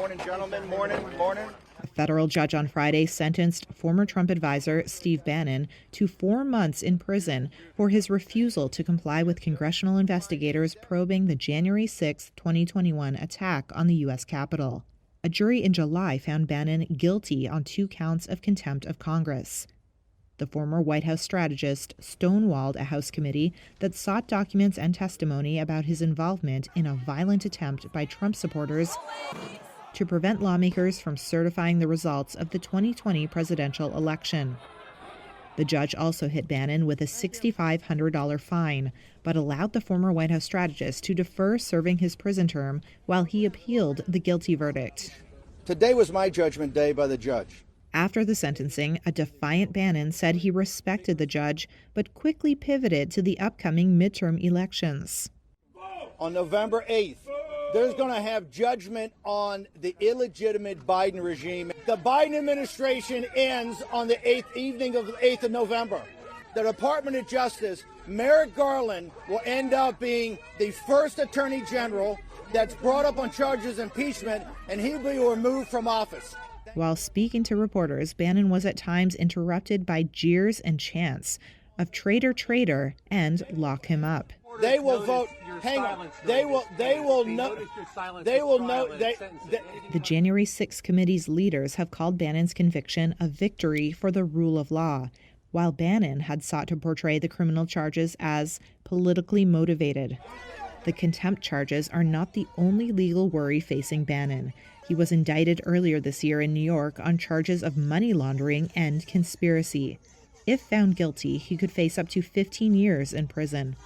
Morning, gentlemen. Morning. A federal judge on Friday sentenced former Trump advisor Steve Bannon to 4 months in prison for his refusal to comply with congressional investigators probing the January 6, 2021 attack on the U.S. Capitol. A jury in July found Bannon guilty on 2 counts of contempt of Congress. The former White House strategist stonewalled a House committee that sought documents and testimony about his involvement in a violent attempt by Trump supporters to prevent lawmakers from certifying the results of the 2020 presidential election. The judge also hit Bannon with a $6,500 fine, but allowed the former White House strategist to defer serving his prison term while he appealed the guilty verdict. Today was my judgment day by the judge. After the sentencing, a defiant Bannon said he respected the judge, but quickly pivoted to the upcoming midterm elections. On November 8th, there's going to have judgment on the illegitimate Biden regime. The Biden administration ends on the 8th evening of the 8th of November. The Department of Justice, Merrick Garland, will end up being the first attorney general that's brought up on charges of impeachment, and he will be removed from office. While speaking to reporters, Bannon was at times interrupted by jeers and chants of "traitor, traitor," and "lock him up." They will vote. Hang on. They will know. The January 6 committee's leaders have called Bannon's conviction a victory for the rule of law, while Bannon had sought to portray the criminal charges as politically motivated. The contempt charges are not the only legal worry facing Bannon. He was indicted earlier this year in New York on charges of money laundering and conspiracy. If found guilty, he could face up to 15 years in prison.